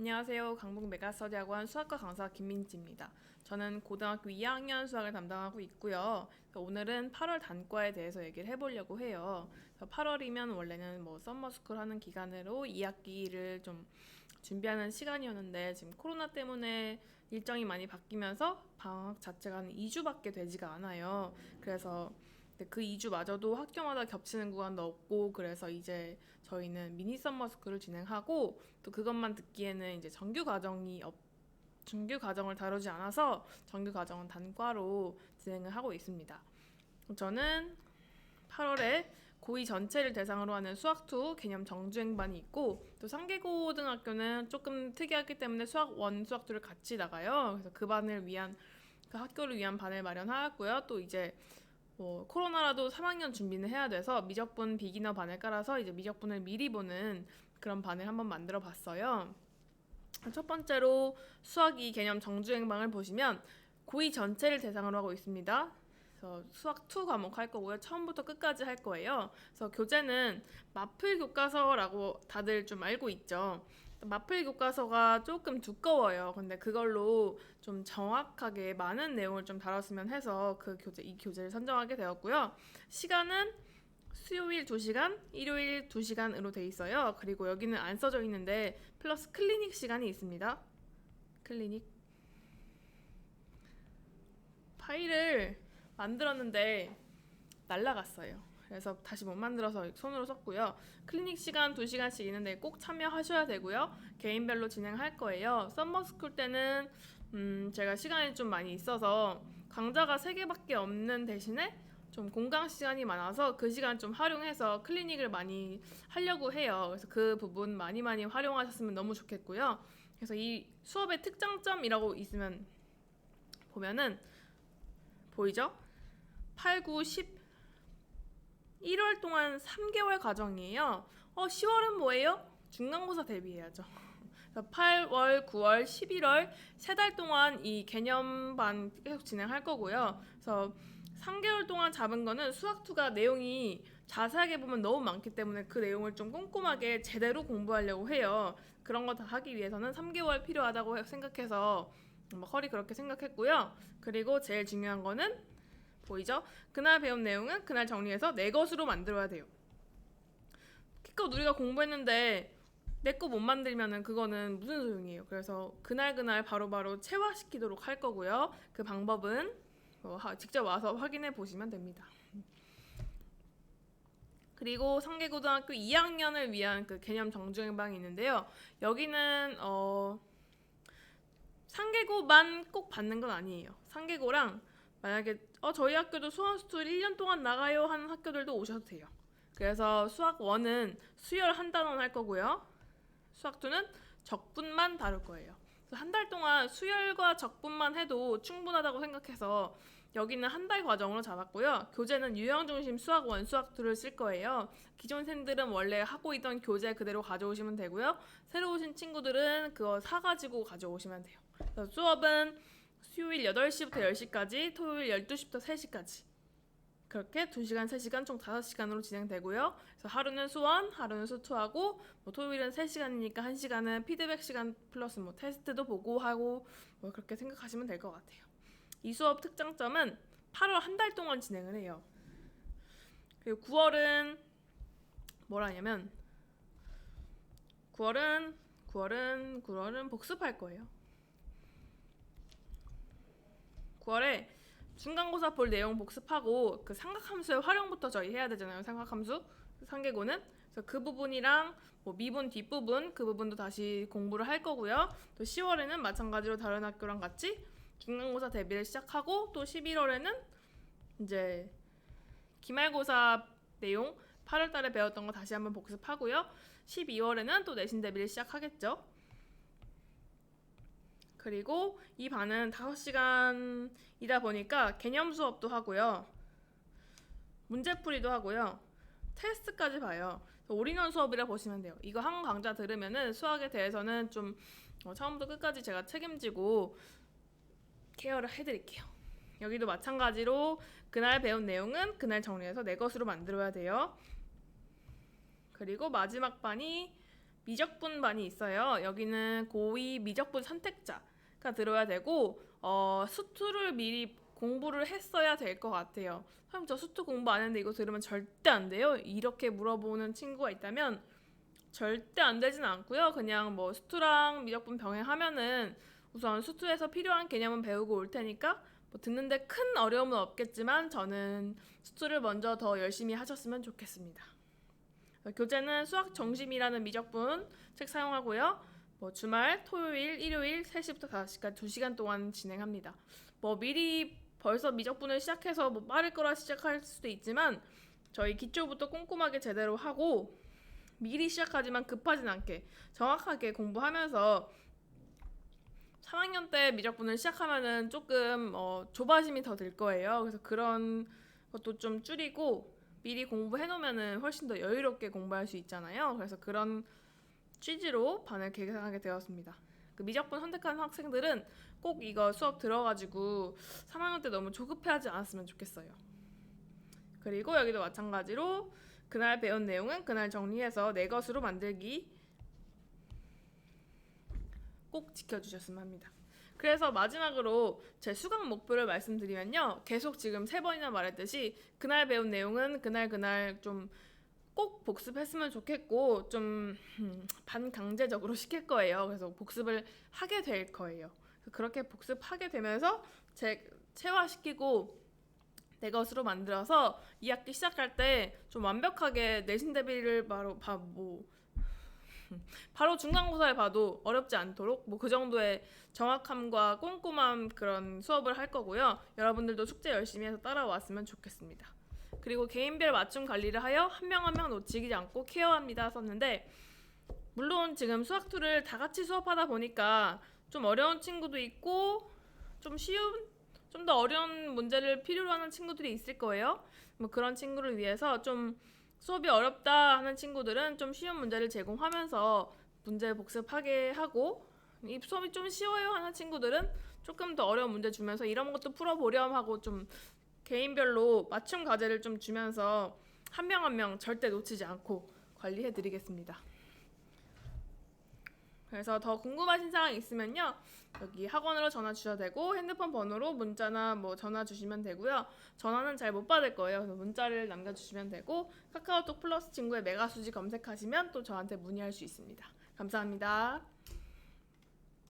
안녕하세요. 강북 메가스터디학원 수학과 강사 김민지입니다. 저는 고등학교 2학년 수학을 담당하고 있고요. 오늘은 8월 단과에 대해서 얘기를 해보려고 해요. 8월이면 원래는 썸머스쿨 하는 기간으로 2학기를 좀 준비하는 시간이었는데 지금 코로나 때문에 일정이 많이 바뀌면서 방학 자체가 한 2주밖에 되지가 않아요. 그래서 그 2주마저도 학교마다 겹치는 구간도 없고 그래서 이제 저희는 미니 썸머스쿨을 진행하고 또 그것만 듣기에는 이제 정규 과정을 다루지 않아서 정규 과정은 단과로 진행을 하고 있습니다. 저는 8월에 고2 전체를 대상으로 하는 수학2 개념 정주행반이 있고 또 상계고등학교는 조금 특이하기 때문에 수학1, 수학2를 같이 나가요. 그래서 그 학교를 위한 반을 마련하고요. 또 이제 코로나라도 3학년 준비는 해야 돼서 미적분 비기너 반을 깔아서 이제 미적분을 미리 보는 그런 반을 한번 만들어 봤어요. 첫 번째로 수학 2 개념 정주행방을 보시면 고2 전체를 대상으로 하고 있습니다. 그래서 수학 2 과목 할 거고요. 처음부터 끝까지 할 거예요. 그래서 교재는 마플 교과서라고 다들 좀 알고 있죠. 마플 교과서가 조금 두꺼워요. 근데 그걸로 좀 정확하게 많은 내용을 좀 다뤘으면 해서 이 교재를 선정하게 되었고요. 시간은 수요일 2시간, 일요일 2시간으로 돼 있어요. 그리고 여기는 안 써져 있는데 플러스 클리닉 시간이 있습니다. 클리닉 파일을 만들었는데 날라갔어요. 그래서 다시 못 만들어서 손으로 썼고요. 클리닉 시간 2시간씩 있는데 꼭 참여하셔야 되고요. 개인별로 진행할 거예요. 썸머스쿨 때는 제가 시간이 좀 많이 있어서 강좌가 3개밖에 없는 대신에 좀 공강 시간이 많아서 그 시간 좀 활용해서 클리닉을 많이 하려고 해요. 그래서 그 부분 많이 활용하셨으면 너무 좋겠고요. 그래서 이 수업의 특장점이라고 있으면 보면은 보이죠? 8, 9, 10 1월 동안 3개월 과정이에요. 10월은 뭐예요? 중간고사 대비해야죠. 8월, 9월, 11월 3달 동안 이 개념반 계속 진행할 거고요. 그래서 3개월 동안 잡은 거는 수학2가 내용이 자세하게 보면 너무 많기 때문에 그 내용을 좀 꼼꼼하게 제대로 공부하려고 해요. 그런 거 다 하기 위해서는 3개월 필요하다고 생각해서 허리 그렇게 생각했고요. 그리고 제일 중요한 거는 보이죠? 그날 배운 내용은 그날 정리해서 내 것으로 만들어야 돼요. 기껏 우리가 공부했는데 내 거 못 만들면은 그거는 무슨 소용이에요. 그래서 그날 바로바로 체화시키도록 할 거고요. 그 방법은 직접 와서 확인해 보시면 됩니다. 그리고 상계고등학교 2학년을 위한 그 개념 정주행방이 있는데요. 여기는 상계고만 꼭 받는 건 아니에요. 상계고랑 만약에 저희 학교도 수험수술 1년 동안 나가요 하는 학교들도 오셔도 돼요. 그래서 수학 1은 수열 한 단원 할 거고요. 수학 2는 적분만 다룰 거예요. 한 달 동안 수열과 적분만 해도 충분하다고 생각해서 여기는 한 달 과정으로 잡았고요. 교재는 유형중심 수학 1, 수학 2를 쓸 거예요. 기존 생들은 원래 하고 있던 교재 그대로 가져오시면 되고요. 새로 오신 친구들은 그거 사가지고 가져오시면 돼요. 수업은 수요일 8시부터 10시까지, 토요일 12시부터 3시까지 그렇게 2시간, 3시간 총 5시간으로 진행되고요. 그래서 하루는 수원, 하루는 수투하고 토요일은 3시간이니까 1시간은 피드백 시간 플러스 테스트도 보고 하고 그렇게 생각하시면 될 것 같아요. 이 수업 특장점은 8월 한 달 동안 진행을 해요. 그리고 9월은 뭘 하냐면 9월은 복습할 거예요. 9월에 중간고사 볼 내용 복습하고 그 삼각함수의 활용부터 저희 해야 되잖아요. 삼각함수 상계고는 그래서 그 부분이랑 미분 뒷부분 그 부분도 다시 공부를 할 거고요. 또 10월에는 마찬가지로 다른 학교랑 같이 중간고사 대비를 시작하고 또 11월에는 이제 기말고사 내용 8월달에 배웠던 거 다시 한번 복습하고요. 12월에는 또 내신 대비를 시작하겠죠. 그리고 이 반은 5시간이다 보니까 개념 수업도 하고요. 문제풀이도 하고요. 테스트까지 봐요. 올인원 수업이라 보시면 돼요. 이거 한 강좌 들으면은 수학에 대해서는 좀 처음부터 끝까지 제가 책임지고 케어를 해드릴게요. 여기도 마찬가지로 그날 배운 내용은 그날 정리해서 내 것으로 만들어야 돼요. 그리고 마지막 반이 미적분반이 있어요. 여기는 고2 미적분 선택자가 들어야 되고 수투를 미리 공부를 했어야 될 것 같아요. 그럼 저 수투 공부 안 했는데 이거 들으면 절대 안 돼요. 이렇게 물어보는 친구가 있다면 절대 안 되진 않고요. 그냥 뭐 수투랑 미적분 병행하면은 우선 수투에서 필요한 개념은 배우고 올 테니까 뭐 듣는데 큰 어려움은 없겠지만 저는 수투를 먼저 더 열심히 하셨으면 좋겠습니다. 교재는 수학 정심이라는 미적분 책 사용하고요. 뭐 주말, 토요일, 일요일 3시부터 5시까지 2시간 동안 진행합니다. 뭐 미리 벌써 미적분을 시작해서 뭐 빠를 거라 시작할 수도 있지만 저희 기초부터 꼼꼼하게 제대로 하고 미리 시작하지만 급하진 않게 정확하게 공부하면서 3학년 때 미적분을 시작하면은 조금 조바심이 더 들 거예요. 그래서 그런 것도 좀 줄이고 미리 공부해 놓으면은 훨씬 더 여유롭게 공부할 수 있잖아요. 그래서 그런 취지로 반을 개설하게 되었습니다. 그 미적분 선택한 학생들은 꼭 이거 수업 들어가지고 3학년 때 너무 조급해하지 않았으면 좋겠어요. 그리고 여기도 마찬가지로 그날 배운 내용은 그날 정리해서 내 것으로 만들기 꼭 지켜주셨으면 합니다. 그래서 마지막으로 제 수강 목표를 말씀드리면요. 계속 지금 3번이나 말했듯이 그날 배운 내용은 그날 좀 꼭 복습했으면 좋겠고 좀 반강제적으로 시킬 거예요. 그래서 복습을 하게 될 거예요. 그렇게 복습하게 되면서 체화시키고 내 것으로 만들어서 2학기 시작할 때 좀 완벽하게 내신 대비를 바로 중간고사에 봐도 어렵지 않도록 뭐 그 정도의 정확함과 꼼꼼한 그런 수업을 할 거고요. 여러분들도 숙제 열심히 해서 따라왔으면 좋겠습니다. 그리고 개인별 맞춤 관리를 하여 한 명 한 명 놓치지 않고 케어합니다 썼는데 물론 지금 수학2를 다 같이 수업하다 보니까 좀 어려운 친구도 있고 좀 쉬운 좀 더 어려운 문제를 필요로 하는 친구들이 있을 거예요. 뭐 그런 친구를 위해서 좀 수업이 어렵다 하는 친구들은 좀 쉬운 문제를 제공하면서 문제 복습하게 하고 이 수업이 좀 쉬워요 하는 친구들은 조금 더 어려운 문제 주면서 이런 것도 풀어보렴 하고 좀 개인별로 맞춤 과제를 좀 주면서 한 명 한 명 절대 놓치지 않고 관리해드리겠습니다. 그래서 더 궁금하신 사항 있으면요. 여기 학원으로 전화 주셔도 되고 핸드폰 번호로 문자나 뭐 전화 주시면 되고요. 전화는 잘 못 받을 거예요. 그래서 문자를 남겨주시면 되고 카카오톡 플러스 친구의 메가수지 검색하시면 또 저한테 문의할 수 있습니다. 감사합니다.